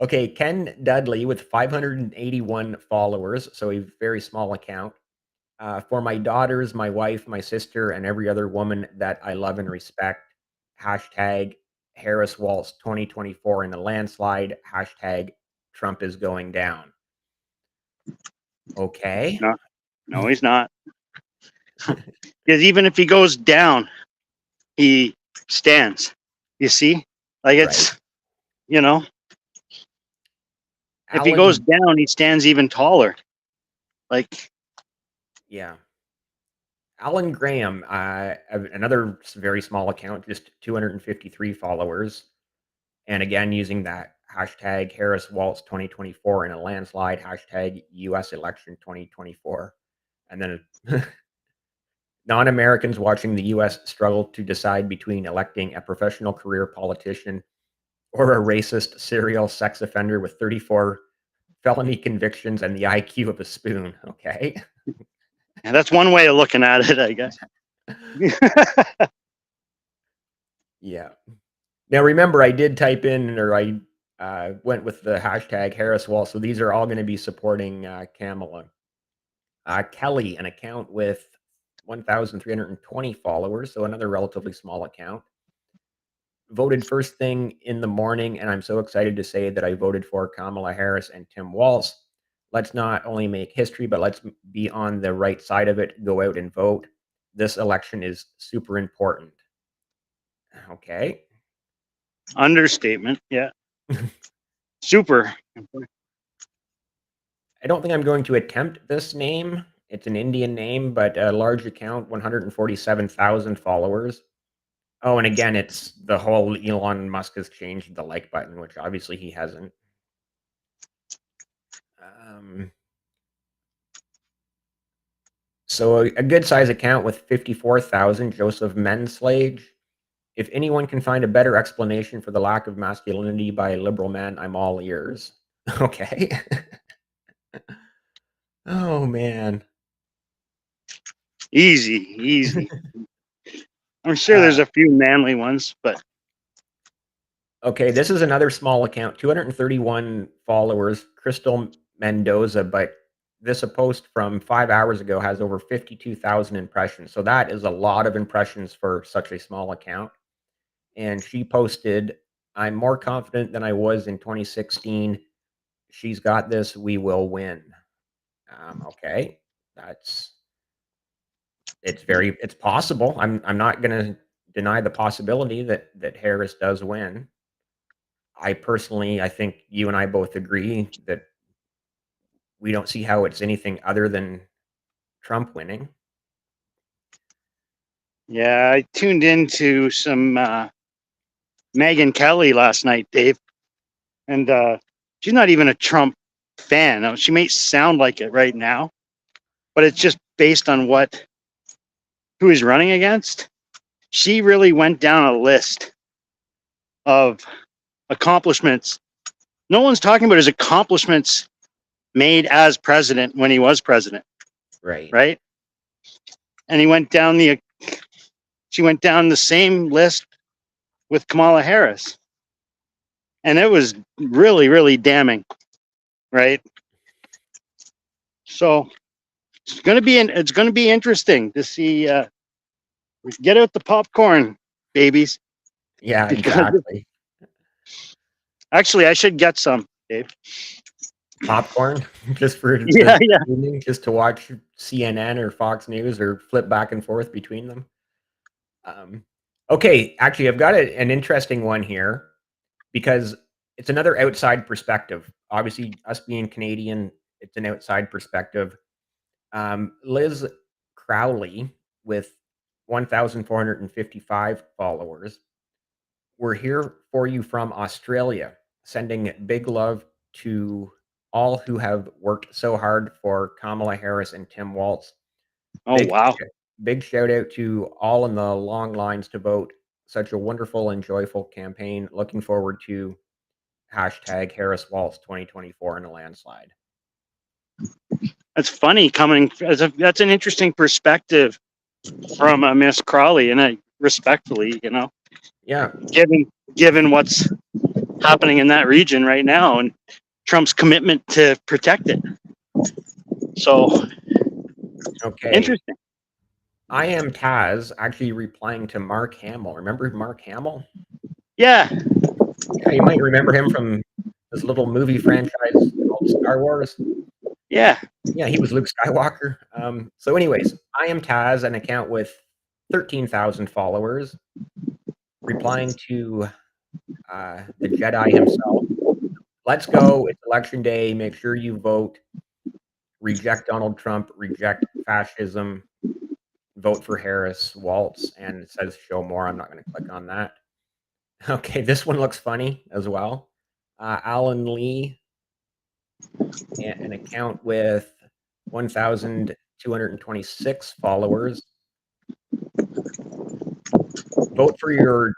Okay, Ken Dudley with 581 followers, so a very small account. For my daughters, my wife, my sister, and every other woman that I love and respect. Hashtag Harris Waltz 2024 in a landslide. Hashtag Trump is going down. Okay. No, no, he's not. Because even if he goes down, he stands. You see, like Right. it's you know, if he goes Alan, down, he stands even taller. Like yeah. Alan Graham, another very small account, just 253 followers. And again, using that hashtag Harris Waltz 2024 in a landslide, hashtag US election 2024. And then non Americans watching the US struggle to decide between electing a professional career politician or a racist serial sex offender with felony convictions, and the IQ of a spoon. Okay. And that's one way of looking at it, I guess. Yeah. Now remember, I did type in, or I went with the hashtag Harris Wall. So these are all going to be supporting Kamala. Kelly, an account with 1,320 followers, so another relatively small account. Voted first thing in the morning, and I'm so excited to say that I voted for Kamala Harris and Tim Walz. Let's not only make history, but let's be on the right side of it. Go out and vote. This election is super important. Okay. Understatement. Yeah. Super. I don't think I'm going to attempt this name. It's an Indian name, but a large account, 147,000 followers. Oh, and again, it's the whole Elon Musk has changed the like button, which obviously he hasn't. So a good size account with 54,000, Joseph Menslage. If anyone can find a better explanation for the lack of masculinity by liberal men, I'm all ears. Okay. Oh, man. Easy. I'm sure there's a few manly ones, but okay, this is another small account, 231 followers, Crystal Mendoza, but this a post from 5 hours ago has over 52,000 impressions. So that is a lot of impressions for such a small account. And she posted, I'm more confident than I was in 2016. She's got this. We will win. Okay, it's possible. I'm not going to deny the possibility that Harris does win. I think you and I both agree that we don't see how it's anything other than Trump winning. yeah, I tuned into some Megyn Kelly last night, Dave, and she's not even a Trump fan. She may sound like it right now, but it's just based on who he's running against. She really went down a list of accomplishments. No one's talking about his accomplishments made as president when he was president, Right. right? And she went down the same list with Kamala Harris, and it was really, really damning, right? So it's going to be interesting to see. Get out the popcorn, babies. Yeah, exactly. Actually, I should get some, Dave. Popcorn just for Yeah, the yeah. evening, just to watch CNN or Fox News or flip back and forth between them. Okay, actually, I've got an interesting one here because it's another outside perspective. Obviously, us being Canadian, it's an outside perspective. Liz Crowley with 1,455 followers. We're here for you from Australia, sending big love to all who have worked so hard for Kamala Harris and Tim Walz. Oh, wow. Big shout out to all in the long lines to vote. Such a wonderful and joyful campaign. Looking forward to hashtag Harris Walz 2024 in a landslide. That's funny that's an interesting perspective from Miss Crowley, and I respectfully, Yeah. given what's happening in that region right now and Trump's commitment to protect it. So, okay. Interesting. I am Taz, actually replying to Mark Hamill. Remember Mark Hamill? Yeah. Yeah, you might remember him from this little movie franchise called Star Wars. Yeah. Yeah, he was Luke Skywalker. So anyways, I am Taz, an account with 13,000 followers, replying to the Jedi himself. Let's go. It's election day. Make sure you vote. Reject Donald Trump. Reject fascism. Vote for Harris Walz. And it says show more. I'm not going to click on that. Okay, this one looks funny as well. Alan Lee, an account with 1,226 followers. Vote for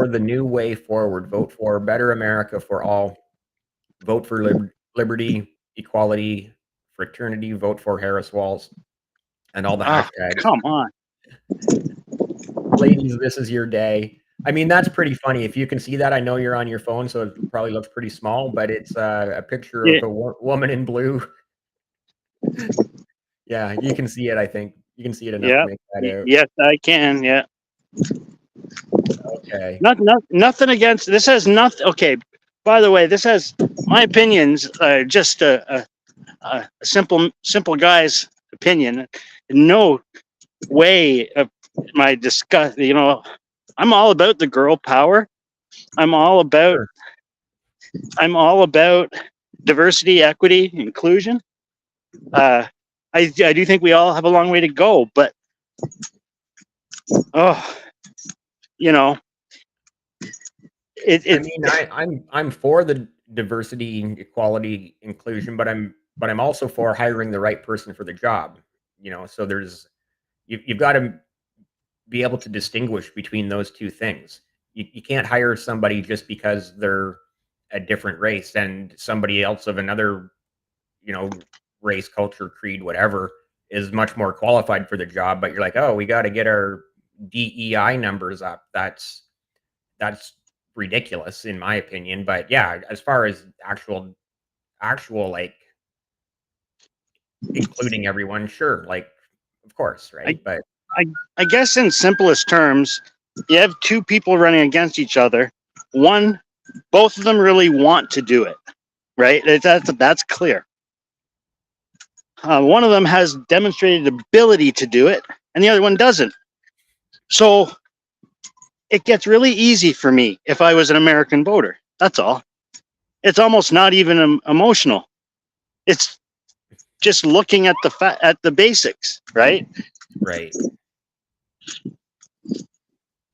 the new way forward. Vote for better America for all. vote for liberty, equality, fraternity, vote for Harris Walls, and all the Oh, hashtags. come on. Ladies, this is your day. I mean, that's pretty funny. If you can see that, I know you're on your phone, so it probably looks pretty small, but it's a picture Yeah, of a woman in blue. Yeah, you can see it, I think. You can see it enough to yeah. make that out. Yes, I can. Yeah. Okay. Nothing against this. Has nothing. Okay. By the way, this has my opinions. Just a simple guy's opinion. No way of my disgust. You know, I'm all about the girl power. I'm all about. Sure. I'm all about diversity, equity, inclusion. I do think we all have a long way to go, but oh, you know, I it mean, I'm for the diversity, equality, inclusion, but I'm also for hiring the right person for the job. So you've got to be able to distinguish between those two things. You can't hire somebody just because they're a different race and somebody else of another, you know, race, culture, creed, whatever, is much more qualified for the job. But you're like, oh, we got to get our DEI numbers up. That's ridiculous in my opinion. But yeah, as far as actual like including everyone, sure, like of course, I, right? But I I guess in simplest terms, you have two people running against each other. One, both of them really want to do it, right? That's clear. One of them has demonstrated ability to do it, and the other one doesn't. So it gets really easy for me if I was an American voter. That's all. It's almost not even emotional. It's just looking at at the basics, right? right.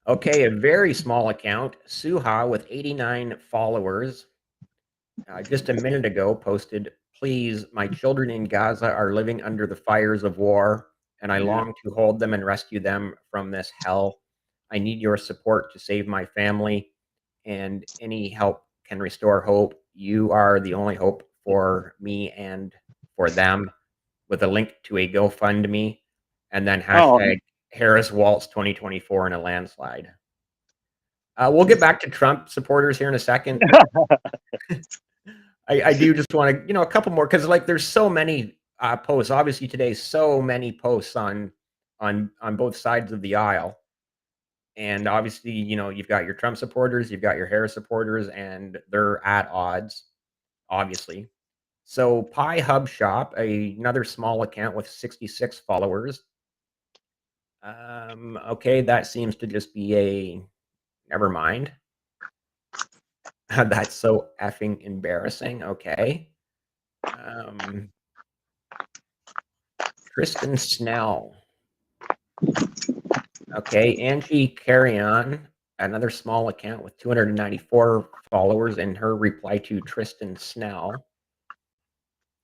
Okay, a very small account, Suha with 89 followers, just a minute ago posted, "Please, my children in Gaza are living under the fires of war, and I Yeah. long to hold them and rescue them from this hell. I need your support to save my family, and any help can restore hope. You are the only hope for me and for them," with a link to a GoFundMe, and then Oh, hashtag Harris Waltz 2024 in a landslide. We'll get back to Trump supporters here in a second, but I do just want to, a couple more because like there's so many posts. Obviously today, so many posts on both sides of the aisle, and obviously you've got your Trump supporters, you've got your Harris supporters, and they're at odds, obviously. So Pi Hub Shop, another small account with 66 followers. Okay, that seems to just be a never mind. That's so effing embarrassing. Okay. Um, Tristan Snell. Okay, Angie Carrion, another small account with 294 followers, and her reply to Tristan Snell.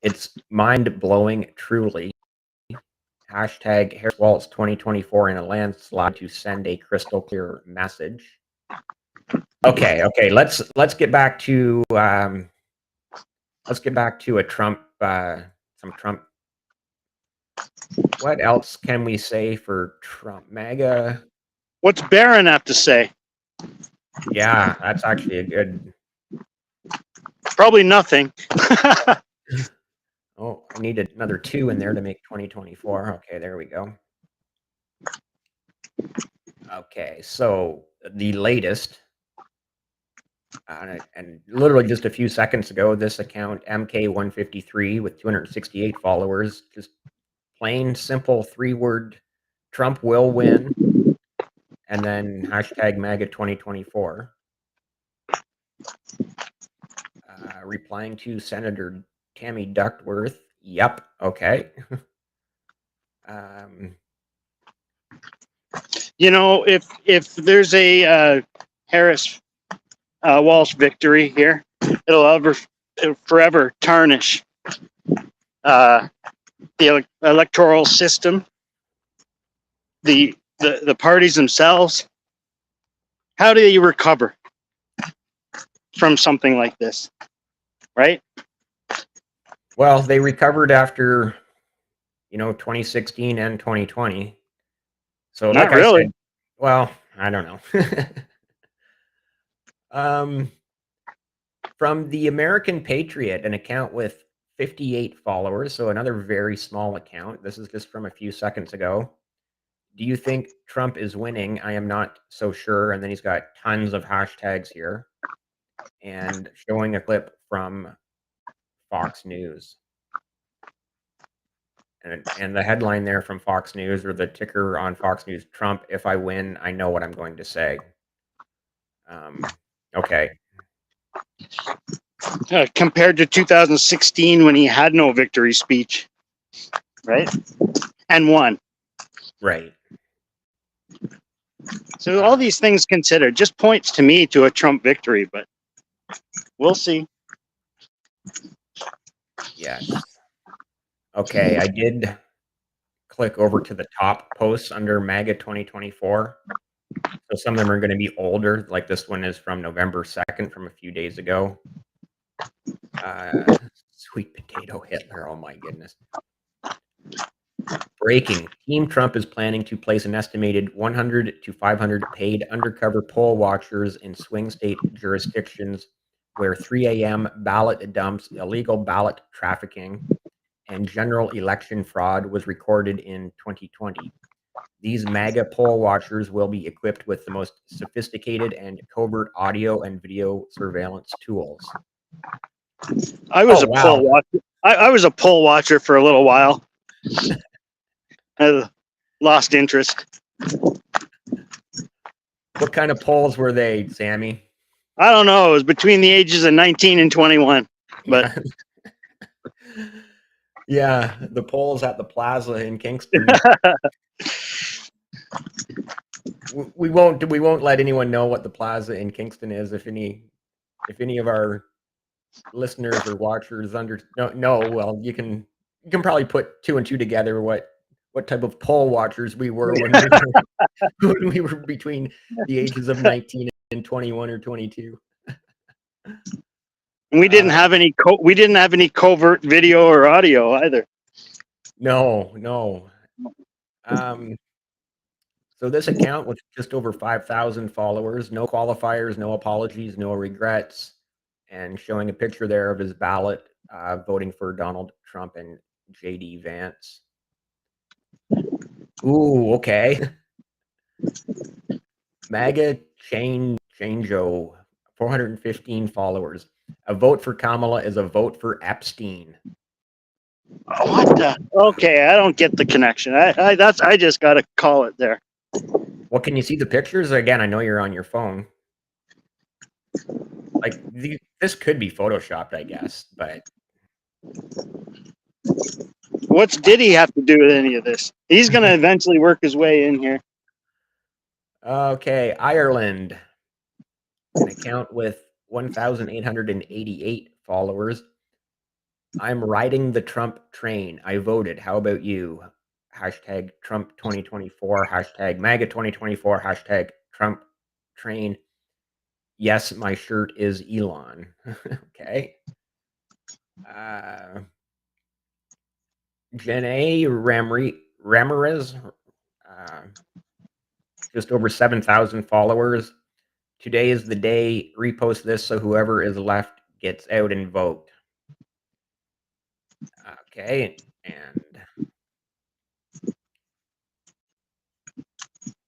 It's mind blowing, truly. Hashtag Harris Waltz 2024 in a landslide to send a crystal clear message. Okay. Let's get back to a Trump some Trump. What else can we say for Trump? MAGA. what's Barron have to say? Yeah, that's actually a good. Probably nothing. Oh, I need another 2 in there to make 2024. Okay, there we go. Okay, so the latest, and literally just a few seconds ago, this account, MK153 with 268 followers, just plain simple 3-word, Trump will win, and then hashtag MAGA 2024. Replying to Senator Tammy Duckworth. Yep. Okay. um, If there's a Harris Walsh victory here, it'll forever tarnish the electoral system, the parties themselves. How do you recover from something like this? right? Well, they recovered after, 2016 and 2020. So like Not I said, really. well, I don't know. um, from the American Patriot, an account with 58 followers, so another very small account. This is just from a few seconds ago. Do you think Trump is winning? I am not so sure. And then he's got tons of hashtags here and showing a clip from Fox News. And the headline there from Fox News, or the ticker on Fox News: Trump, if I win, I know what I'm going to say. Okay. Compared to 2016 when he had no victory speech, right? And won. Right. So all these things considered just points to me to a Trump victory, but we'll see. Yes. Okay. I did click over to the top posts under MAGA 2024. So some of them are going to be older. Like this one is from November 2nd, from a few days ago. Sweet potato Hitler. Oh my goodness. Breaking. Team Trump is planning to place an estimated 100 to 500 paid undercover poll watchers in swing state jurisdictions where 3 a.m. ballot dumps, illegal ballot trafficking, and general election fraud was recorded in 2020. These MAGA poll watchers will be equipped with the most sophisticated and covert audio and video surveillance tools. I was Oh, a poll wow. watcher. I was a poll watcher for a little while. I lost interest. What kind of polls were they, Sammy? I don't know. It was between the ages of 19 and 21. But yeah, the polls at the plaza in Kingston. we won't let anyone know what the plaza in Kingston is. If any of our listeners or watchers know, well, you can probably put two and two together what type of poll watchers we were when we were between the ages of 19 and 21 or 22. we didn't have any covert video or audio either. No. So this account with just over 5,000 followers, no qualifiers, no apologies, no regrets, and showing a picture there of his ballot, voting for Donald Trump and JD Vance. Ooh, okay. MAGA Chango, 415 followers. A vote for Kamala is a vote for Epstein. What the? Okay, I don't get the connection. I just got to call it there. Well, can you see the pictures? Again, I know you're on your phone. Like, this could be photoshopped, I guess, but What's Diddy have to do with any of this? He's going to eventually work his way in here. Okay, Ireland, an account with 1,888 followers. I'm riding the Trump train. I voted. How about you? Hashtag Trump 2024, hashtag MAGA 2024, hashtag Trump train. Yes, my shirt is Elon. Okay. Janae Ramirez, just over 7,000 followers. Today is the day. Repost this so whoever is left gets out and vote. Okay, and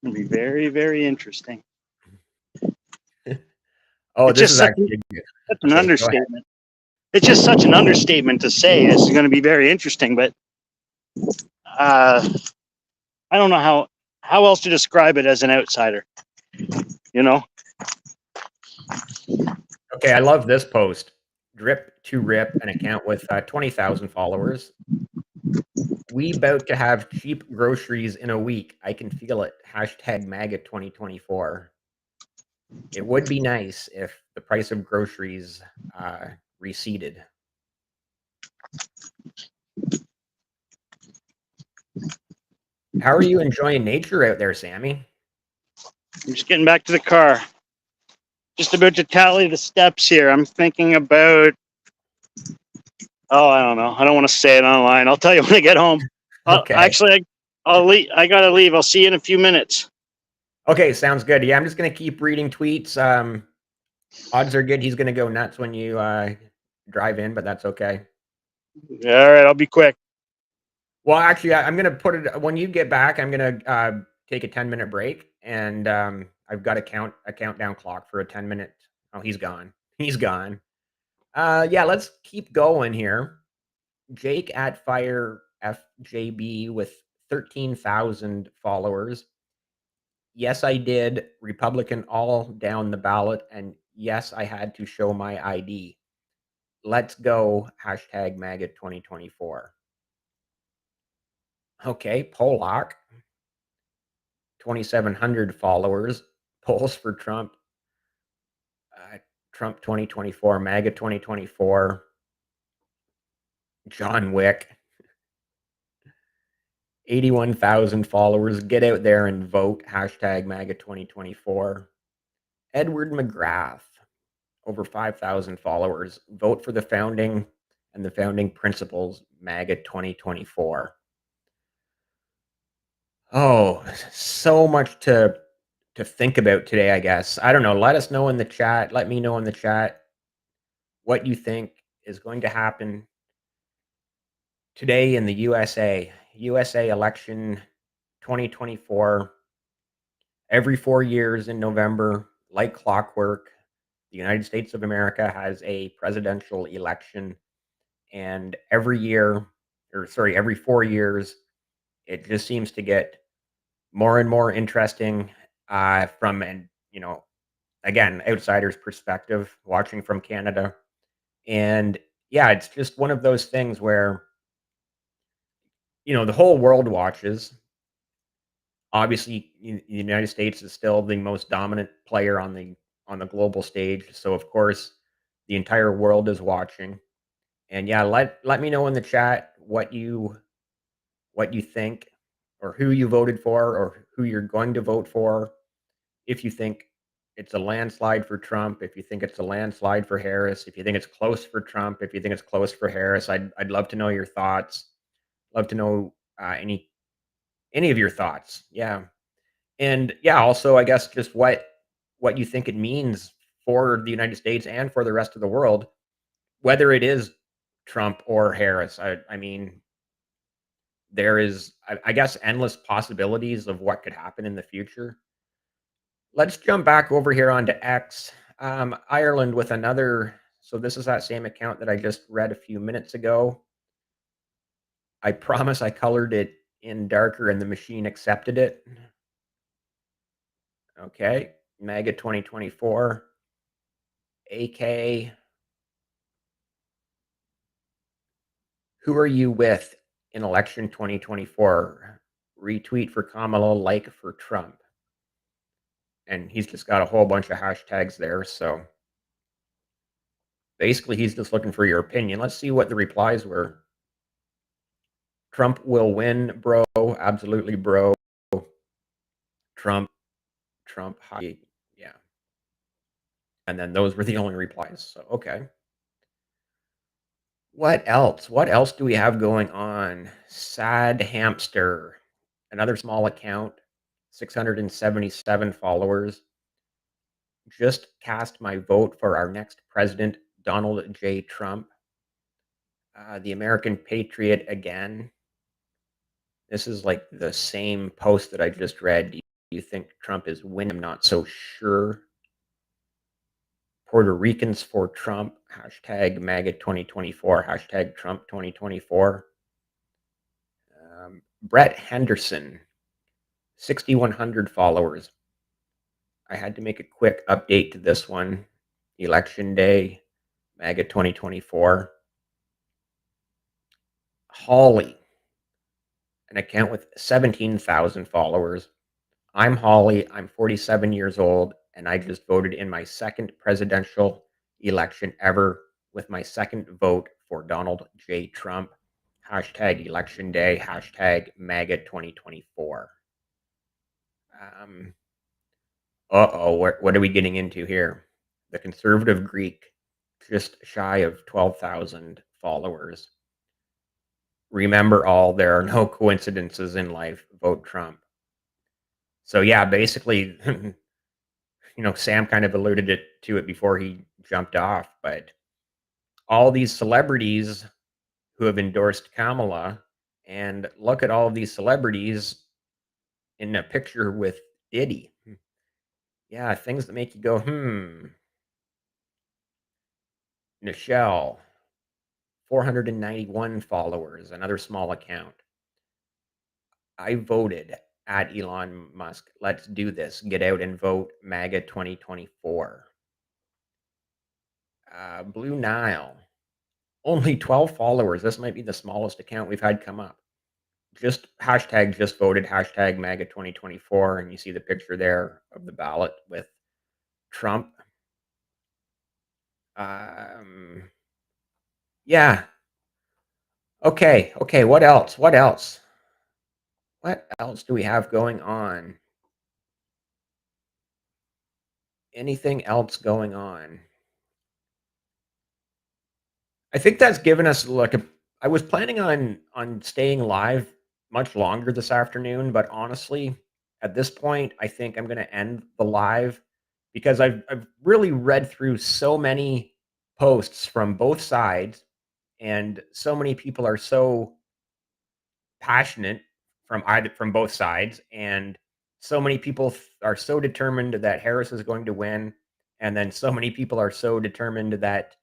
It'll be very, very interesting. oh, It's this just is such actually an understatement. It's just such an understatement to say this is going to be very interesting, but I don't know how else to describe it as an outsider. You know? Okay, I love this post. Drip to Rip, an account with 20,000 followers. We about to have cheap groceries in a week. I can feel it. Hashtag MAGA 2024. It would be nice if the price of groceries receded. How are you enjoying nature out there, Sammy? I'm just getting back to the car. Just about to tally the steps here. I'm thinking about Oh, I don't know. I don't want to say it online. I'll tell you when I get home. Okay. Actually, I'll leave. I gotta leave. I'll see you in a few minutes. Okay, sounds good. Yeah, I'm just gonna keep reading tweets. Odds are good he's gonna go nuts when you drive in, but that's okay. All right, I'll be quick. Well, actually, I'm gonna put it when you get back. I'm gonna take a 10-minute break, and I've got a countdown clock for a 10-minute. Oh, he's gone. He's gone. Yeah, let's keep going here. Jake at Fire FJB with 13,000 followers. Yes, I did. Republican all down the ballot, and yes, I had to show my ID. Let's go. Hashtag MAGA 2024. Okay, Polak, 2,700 followers. Polls for Trump. Trump 2024, MAGA 2024. John Wick, 81,000 followers. Get out there and vote. Hashtag MAGA 2024. Edward McGrath, over 5,000 followers. Vote for the founding and the founding principles, MAGA 2024. Oh, so much to think about today, I guess. I don't know. Let us know in the chat. Let me know in the chat what you think is going to happen today in the USA. USA election 2024. Every 4 years in November, like clockwork, the United States of America has a presidential election. And every year, or sorry, every 4 years, it just seems to get more and more interesting from an, again, outsider's perspective, watching from Canada. And yeah, it's just one of those things where, the whole world watches. Obviously, the United States is still the most dominant player on the global stage. So of course, the entire world is watching. And yeah, let me know in the chat what you think, or who you voted for, or who you're going to vote for. If you think it's a landslide for Trump, if you think it's a landslide for Harris, if you think it's close for Trump, if you think it's close for Harris, I'd love to know your thoughts. Love to know any of your thoughts. Yeah. And yeah, also I guess just what you think it means for the United States and for the rest of the world, whether it is Trump or Harris. I mean, there is, I guess, endless possibilities of what could happen in the future. Let's jump back over here onto X. Ireland with another. So this is that same account that I just read a few minutes ago. I promise I colored it in darker and the machine accepted it. Okay. MAGA 2024. AK. Who are you with in election 2024? Retweet for Kamala, like for Trump. And he's just got a whole bunch of hashtags there. So basically, he's just looking for your opinion. Let's see what the replies were. Trump will win, bro. Absolutely, bro. Trump, Trump, hi. Yeah. And then those were the only replies. So, okay. What else? What else do we have going on? Sad Hamster, another small account, 677 followers. Just cast my vote for our next president, Donald J. Trump. The American Patriot again. This is like the same post that I just read. Do you think Trump is winning? I'm not so sure. Puerto Ricans for Trump. Hashtag MAGA 2024. Hashtag Trump 2024. Brett Henderson, 6,100 followers. I had to make a quick update to this one. Election day, MAGA 2024. Holly, an account with 17,000 followers. I'm Holly. I'm 47 years old, and I just voted in my second presidential election ever with my second vote for Donald J. Trump. Hashtag election day. Hashtag MAGA 2024. Uh-oh, what are we getting into here? The conservative Greek, just shy of 12,000 followers. Remember all, there are no coincidences in life. Vote Trump. So yeah, basically, Sam kind of alluded to it before he jumped off, but all these celebrities who have endorsed Kamala, and look at all of these celebrities in a picture with Diddy. Yeah, things that make you go, Nichelle, 491 followers, another small account. I voted at Elon Musk. Let's do this. Get out and vote MAGA 2024. Blue Nile, only 12 followers. This might be the smallest account we've had come up. Just hashtag just voted, hashtag MAGA 2024. And you see the picture there of the ballot with Trump. Yeah. Okay. Okay. What else? What else? What else do we have going on? Anything else going on? I think that's given us like a I was planning on staying live much longer this afternoon, but honestly, at this point, I think I'm going to end the live because I've really read through so many posts from both sides, and so many people are so passionate from both sides, and so many people are so determined that Harris is going to win, and then so many people are so determined that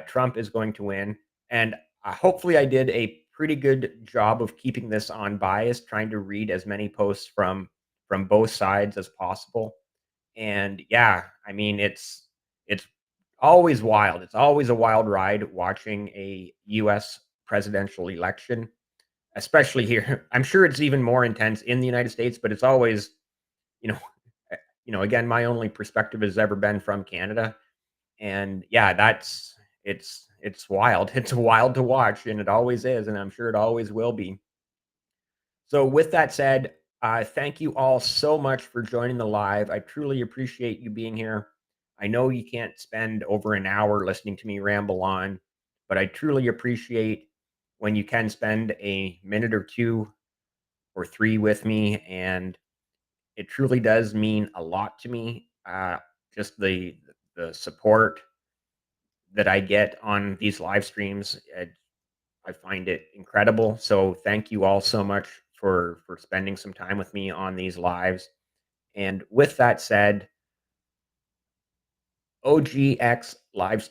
Trump is going to win. And hopefully, I did a pretty good job of keeping this unbiased, trying to read as many posts from both sides as possible. And yeah, I mean, it's always wild. It's always a wild ride watching a U.S. presidential election, especially here. I'm sure it's even more intense in the United States, but it's always, you know, again, my only perspective has ever been from Canada, and yeah, it's wild. It's wild to watch, and it always is, and I'm sure it always will be. So with that said, thank you all so much for joining the live. I truly appreciate you being here. I know you can't spend over an hour listening to me ramble on, but I truly appreciate when you can spend a minute or two or three with me, and it truly does mean a lot to me. Just the support that I get on these live streams. I find it incredible. So thank you all so much for spending some time with me on these lives. And with that said, OGX live